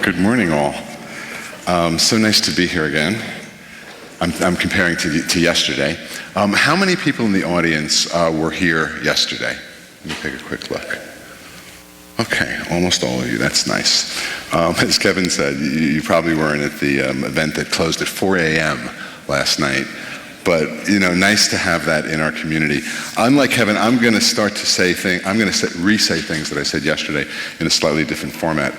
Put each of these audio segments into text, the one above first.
Good morning, all. So nice to be here again. I'm comparing to yesterday. How many people in the audience were here yesterday? Let me take a quick look. Okay, almost all of you. That's nice. As Kevin said, you probably weren't at the event that closed at 4 a.m. last night. But, you know, nice to have that in our community. Unlike Kevin, I'm going to start to say things, I'm going to re-say things that I said yesterday in a slightly different format.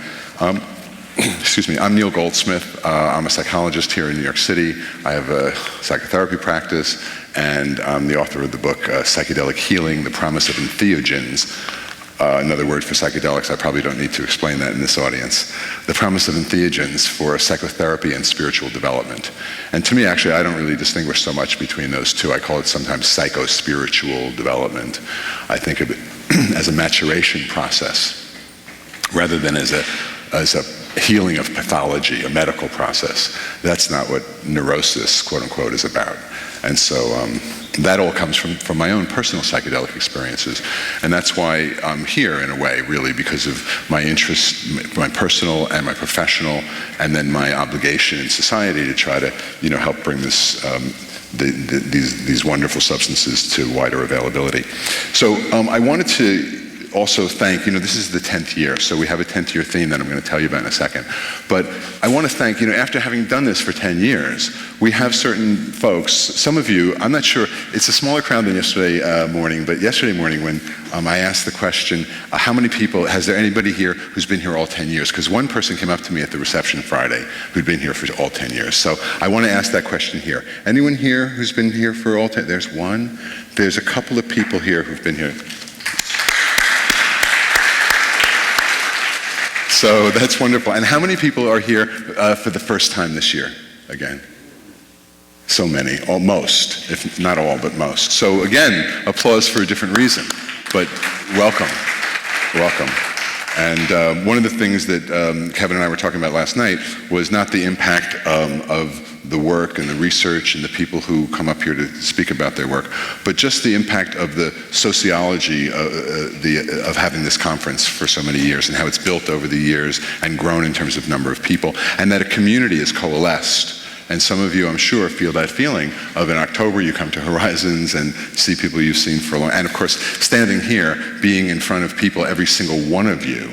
Excuse me, I'm Neal Goldsmith. I'm a psychologist here in New York City. I have a psychotherapy practice, and I'm the author of the book, Psychedelic Healing, The Promise of Entheogens. Another word for psychedelics, I probably don't need to explain that in this audience. The promise of entheogens for psychotherapy and spiritual development. And to me, actually, I don't really distinguish so much between those two. I call it sometimes psycho-spiritual development. I think of it as a maturation process, rather than as a healing of pathology, a medical process. That's not what neurosis, quote unquote, is about. And so that all comes from my own personal psychedelic experiences. And that's why I'm here, in a way, really, because of my interest, my personal and my professional, and then my obligation in society to try to, you know, help bring this, these wonderful substances to wider availability. So I wanted to also thank, you know, this is the 10th year, so we have a 10th year theme that I'm going to tell you about in a second. But I want to thank, you know, after having done this for 10 years, we have certain folks, some of you, I'm not sure, it's a smaller crowd than yesterday morning, but yesterday morning when I asked the question, how many people, has there anybody here who's been here all 10 years? Because one person came up to me at the reception Friday who'd been here for all 10 years. So I want to ask that question here. Anyone here who's been here for all 10? There's one. There's a couple of people here who've been here. So that's wonderful. And how many people are here for the first time this year, again? So many, most, if not all, but most. So again, applause for a different reason, but welcome, welcome. And one of the things that Kevin and I were talking about last night was not the impact of the work and the research and the people who come up here to speak about their work, but just the impact of the sociology of having this conference for so many years and how it's built over the years and grown in terms of number of people, and that a community has coalesced. And some of you, I'm sure, feel that feeling of in October you come to Horizons and see people you've seen for a long, and of course, standing here, being in front of people, every single one of you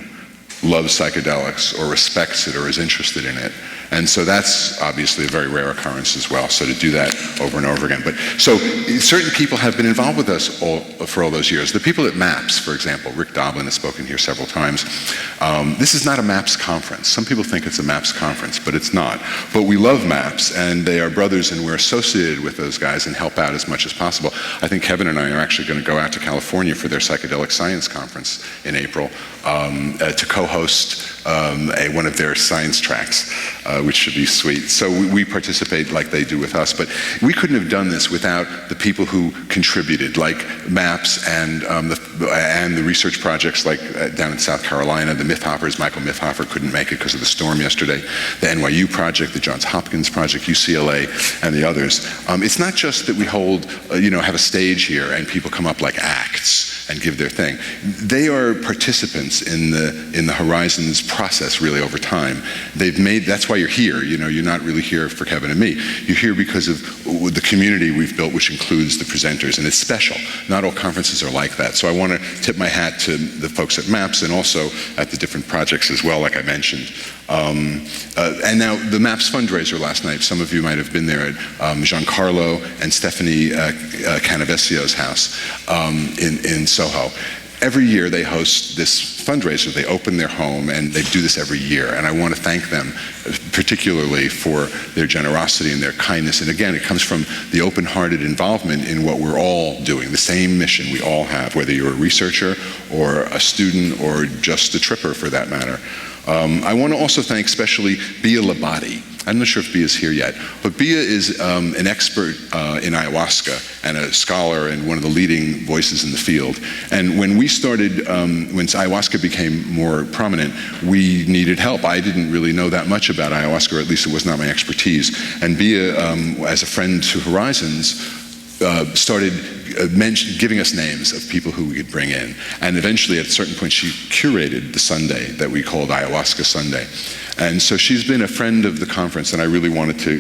loves psychedelics or respects it or is interested in it. And so that's obviously a very rare occurrence as well, so to do that over and over again. But so certain people have been involved with us for all those years. The people at MAPS, for example, Rick Doblin has spoken here several times. This is not a MAPS conference. Some people think it's a MAPS conference, but it's not. But we love MAPS, and they are brothers, and we're associated with those guys and help out as much as possible. I think Kevin and I are actually going to go out to California for their psychedelic science conference in April to co-host one of their science tracks, which should be sweet. So we participate like they do with us, but we couldn't have done this without the people who contributed, like MAPS and the research projects like down in South Carolina, the Mythhoppers. Michael Mythhopper couldn't make it because of the storm yesterday. The NYU project, the Johns Hopkins project, UCLA, and the others. It's not just that we hold, have a stage here and people come up like acts and give their thing. They are participants in the Horizons process, really, over time. That's why you're here. You're not really here for Kevin and me. You're here because of the community we've built, which includes the presenters, and it's special. Not all conferences are like that. So I want to tip my hat to the folks at MAPS and also at the different projects as well, like I mentioned. And now the MAPS fundraiser last night, some of you might have been there at Giancarlo and Stephanie Canavesio's house in Soho. Every year they host this fundraiser. They open their home and they do this every year. And I want to thank them particularly for their generosity and their kindness. And again, it comes from the open-hearted involvement in what we're all doing, the same mission we all have, whether you're a researcher or a student or just a tripper for that matter. I want to also thank especially Bia Labate. I'm not sure if Bia's here yet, but Bia is an expert in ayahuasca and a scholar and one of the leading voices in the field. And when we started, when ayahuasca became more prominent, we needed help. I didn't really know that much about ayahuasca, or at least it was not my expertise. And Bia, as a friend to Horizons, started giving us names of people who we could bring in. And eventually, at a certain point, she curated the Sunday that we called Ayahuasca Sunday. And so she's been a friend of the conference, and I really wanted to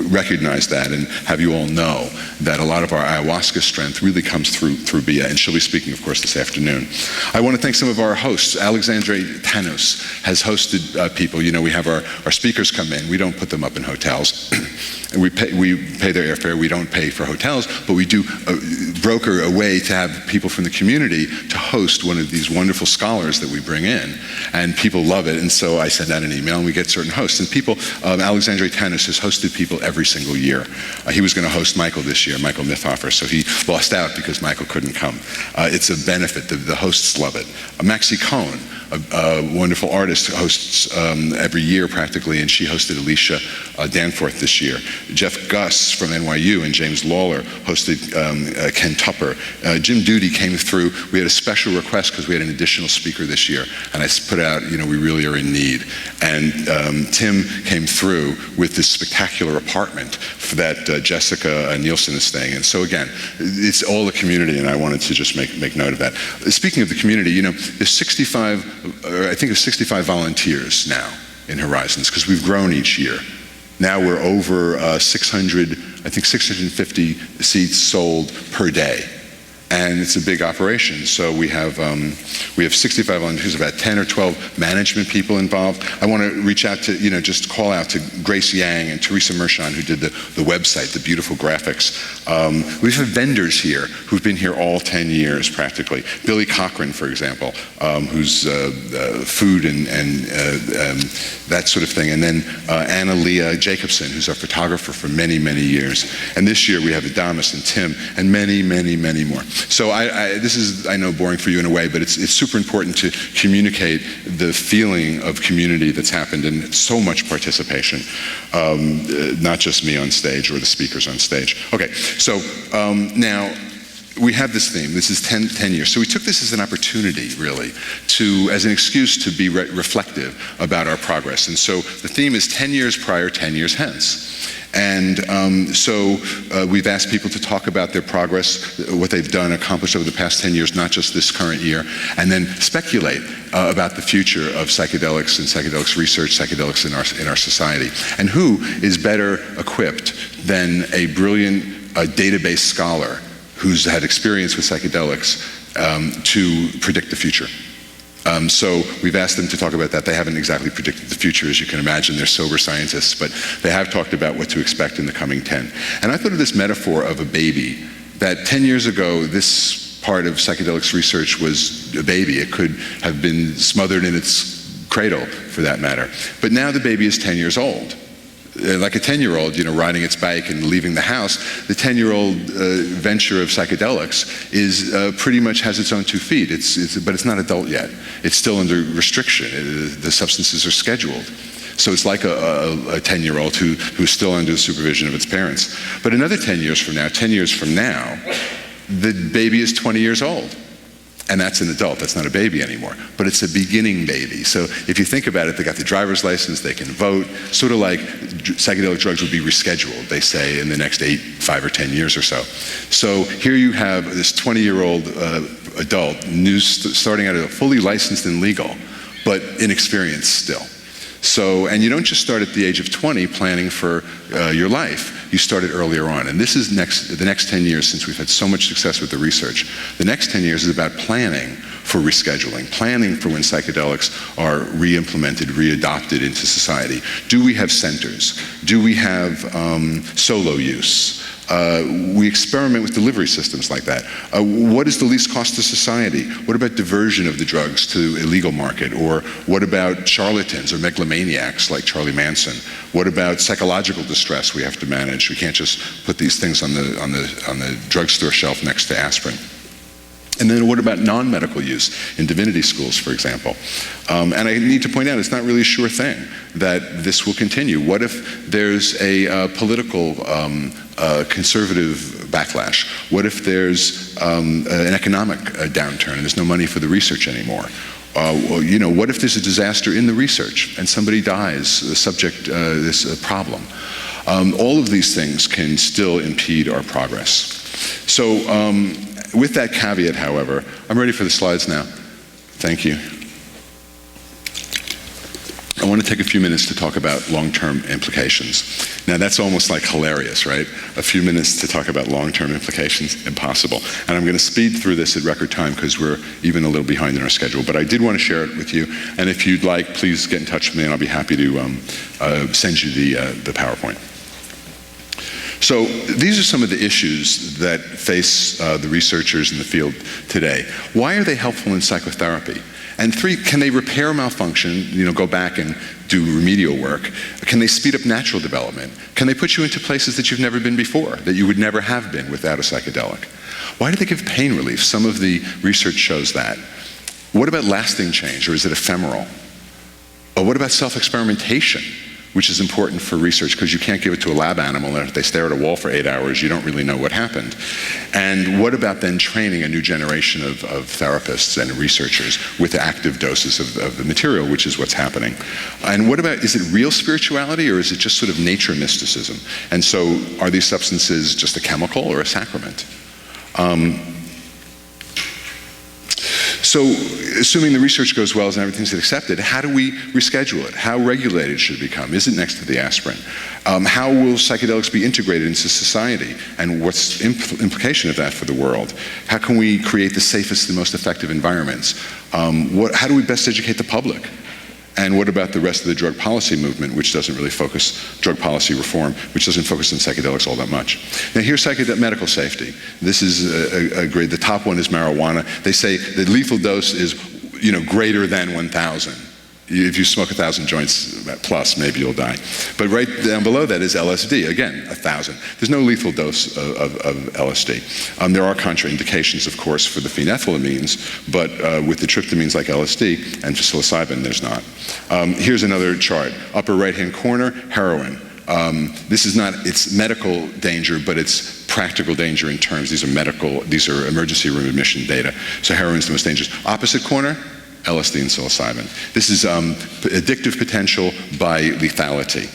recognize that and have you all know that a lot of our ayahuasca strength really comes through Bia, and she'll be speaking, of course, this afternoon. I want to thank some of our hosts. Alexandre Tanos has hosted people. You know, we have our speakers come in. We don't put them up in hotels. And we pay their airfare. We don't pay for hotels, but we do broker a way to have people from the community to host one of these wonderful scholars that we bring in. And people love it, and so I send out an email, and we get certain hosts. And people, Alexandre Tanis has hosted people every single year. He was going to host Michael this year, Michael Mithofer, so he lost out because Michael couldn't come. It's a benefit. The hosts love it. Maxie Cohn, a wonderful artist, hosts every year practically, and she hosted Alicia Danforth this year. Jeff Gus from NYU and James Lawler hosted Ken Tupper. Jim Duty came through. We had a special request because we had an additional speaker this year, and I put out, you know, we really are in need. And Tim came through with this spectacular apartment that Jessica Nielsen is staying in. So again, it's all the community, and I wanted to just make note of that. Speaking of the community, you know, there's 65 volunteers now in Horizons, because we've grown each year. Now we're over 650 seats sold per day. And it's a big operation. So we have 65 volunteers, about 10 or 12 management people involved. I want to reach out to, you know, just call out to Grace Yang and Teresa Mershon, who did the website, the beautiful graphics. We have vendors here who've been here all 10 years practically. Billy Cochran, for example, who's food and that sort of thing. And then Anna Leah Jacobson, who's our photographer for many, many years. And this year we have Adamus and Tim and many, many, many more. So this is, I know, boring for you in a way, but it's super important to communicate the feeling of community that's happened, and so much participation, not just me on stage or the speakers on stage. Okay, so now we have this theme. This is 10 years. So we took this as an opportunity, really, as an excuse to be reflective about our progress. And so the theme is 10 years prior, 10 years hence. And so we've asked people to talk about their progress, what they've done, accomplished over the past 10 years, not just this current year, and then speculate about the future of psychedelics and psychedelics research, psychedelics in our society. And who is better equipped than a brilliant database scholar who's had experience with psychedelics to predict the future? So we've asked them to talk about that. They haven't exactly predicted the future, as you can imagine. They're sober scientists, but they have talked about what to expect in the coming 10. And I thought of this metaphor of a baby, that 10 years ago, this part of psychedelics research was a baby. It could have been smothered in its cradle, for that matter. But now the baby is 10 years old. Like a 10-year-old, you know, riding its bike and leaving the house, the 10-year-old venture of psychedelics is pretty much has its own 2 feet. But it's not adult yet. It's still under restriction. The substances are scheduled. So it's like a 10-year-old who's still under the supervision of its parents. But another 10 years from now, the baby is 20 years old. And that's an adult, that's not a baby anymore. But it's a beginning baby. So if you think about it, they got the driver's license, they can vote, sort of like psychedelic drugs would be rescheduled, they say, in the next 5 or 10 years or so. So here you have this 20-year-old adult, starting out as fully licensed and legal, but inexperienced still. So, and you don't just start at the age of 20 planning for your life. You started earlier on. And this is the next 10 years, since we've had so much success with the research. The next 10 years is about planning for rescheduling, planning for when psychedelics are re-implemented, re-adopted into society. Do we have centers? Do we have solo use? We experiment with delivery systems like that. What is the least cost to society? What about diversion of the drugs to illegal market? Or what about charlatans or megalomaniacs like Charlie Manson? What about psychological distress we have to manage? We can't just put these things on the drugstore shelf next to aspirin. And then what about non-medical use in divinity schools, for example? And I need to point out, it's not really a sure thing that this will continue. What if there's a political conservative backlash? What if there's an economic downturn and there's no money for the research anymore? Well, you know, what if there's a disaster in the research and somebody dies, subject this problem? All of these things can still impede our progress. So with that caveat, however, I'm ready for the slides now. Thank you. I want to take a few minutes to talk about long-term implications. Now that's almost like hilarious, right? A few minutes to talk about long-term implications, impossible. And I'm going to speed through this at record time because we're even a little behind in our schedule. But I did want to share it with you. And if you'd like, please get in touch with me and I'll be happy to send you the PowerPoint. So these are some of the issues that face the researchers in the field today. Why are they helpful in psychotherapy? And 3, can they repair malfunction, go back and do remedial work? Can they speed up natural development? Can they put you into places that you've never been before, that you would never have been without a psychedelic? Why do they give pain relief? Some of the research shows that. What about lasting change, or is it ephemeral? Or what about self-experimentation, which is important for research because you can't give it to a lab animal and if they stare at a wall for 8 hours, you don't really know what happened. And what about then training a new generation of therapists and researchers with active doses of the material, which is what's happening. And what about, is it real spirituality or is it just sort of nature mysticism? And so are these substances just a chemical or a sacrament? So, assuming the research goes well and everything's accepted, how do we reschedule it? How regulated should it become? Is it next to the aspirin? How will psychedelics be integrated into society? And what's the implication of that for the world? How can we create the safest and most effective environments? How do we best educate the public? And what about the rest of the drug policy movement, which doesn't really focus, drug policy reform, which doesn't focus on psychedelics all that much? Now here's medical safety. This is a grade, the top one is marijuana. They say the lethal dose is, greater than 1,000. If you smoke 1,000 joints plus, maybe you'll die. But right down below that is LSD, again, 1,000. There's no lethal dose of LSD. There are contraindications, of course, for the phenethylamines, but with the tryptamines like LSD and psilocybin, there's not. Here's another chart. Upper right-hand corner, heroin. This is not, it's medical danger, but it's practical danger in terms, these are emergency room admission data. So heroin's the most dangerous. Opposite corner, LSD and psilocybin. This is addictive potential by lethality.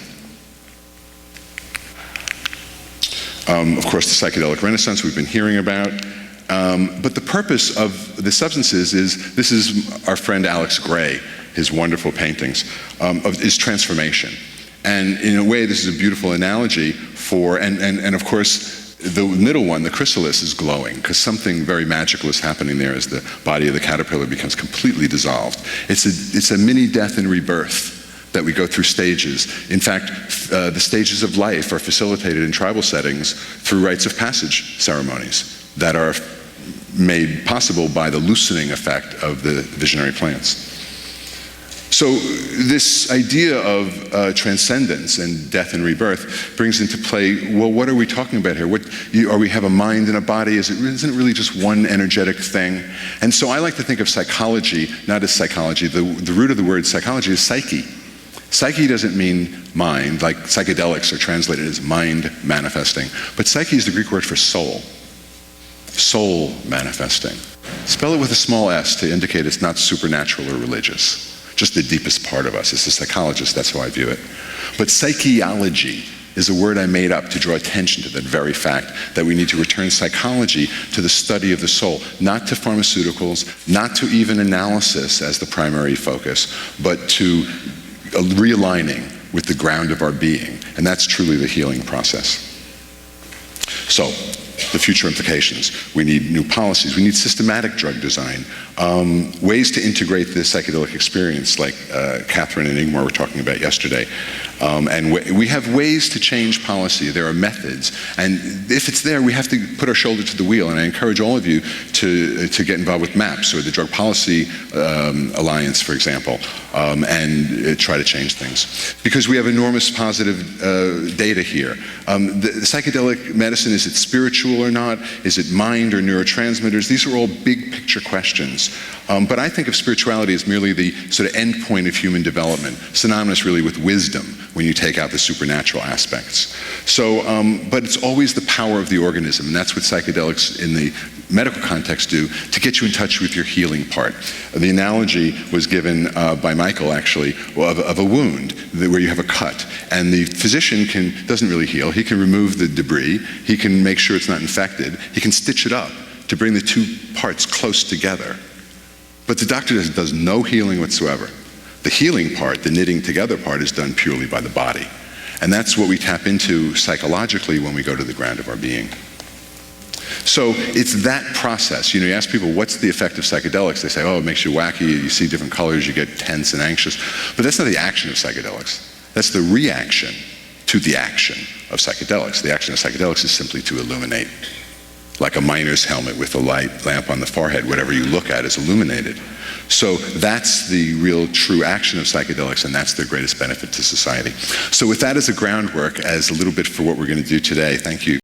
Of course, the psychedelic renaissance we've been hearing about. But the purpose of the substances is, this is our friend Alex Gray, his wonderful paintings, is transformation. And in a way, this is a beautiful analogy for, and of course, the middle one, the chrysalis, is glowing because something very magical is happening there as the body of the caterpillar becomes completely dissolved. It's a mini death and rebirth that we go through stages. In fact, the stages of life are facilitated in tribal settings through rites of passage ceremonies that are made possible by the loosening effect of the visionary plants. So this idea of transcendence and death and rebirth brings into play, well, what are we talking about here? We have a mind and a body? Isn't it really just one energetic thing? And so I like to think of psychology not as psychology. The root of the word psychology is psyche. Psyche doesn't mean mind, like psychedelics are translated as mind manifesting. But psyche is the Greek word for soul. Soul manifesting. Spell it with a small s to indicate it's not supernatural or religious. Just the deepest part of us. As a psychologist, that's how I view it. But psycheology is a word I made up to draw attention to that very fact that we need to return psychology to the study of the soul, not to pharmaceuticals, not to even analysis as the primary focus, but to realigning with the ground of our being. And that's truly the healing process. So, the future implications. We need new policies. We need systematic drug design. Ways to integrate the psychedelic experience like Catherine and Ingmar were talking about yesterday. And we have ways to change policy. There are methods. And if it's there, we have to put our shoulder to the wheel. And I encourage all of you to get involved with MAPS or the Drug Policy Alliance, for example, and try to change things. Because we have enormous positive data here. The psychedelic medicine, is it spiritual or not? Is it mind or neurotransmitters? These are all big picture questions. But I think of spirituality as merely the sort of end point of human development, synonymous really with wisdom when you take out the supernatural aspects. So, but it's always the power of the organism, and that's what psychedelics in the medical context do to get you in touch with your healing part. The analogy was given by Michael, actually, of a wound where you have a cut. And the physician doesn't really heal. He can remove the debris. He can make sure it's not infected. He can stitch it up to bring the two parts close together. But the doctor does no healing whatsoever. The healing part, the knitting together part, is done purely by the body. And that's what we tap into psychologically when we go to the ground of our being. So it's that process. You ask people, what's the effect of psychedelics? They say, oh, it makes you wacky, you see different colors, you get tense and anxious. But that's not the action of psychedelics. That's the reaction to the action of psychedelics. The action of psychedelics is simply to illuminate. Like a miner's helmet with a light lamp on the forehead, whatever you look at is illuminated. So that's the real true action of psychedelics, and that's their greatest benefit to society. So with that as a groundwork, as a little bit for what we're going to do today, thank you.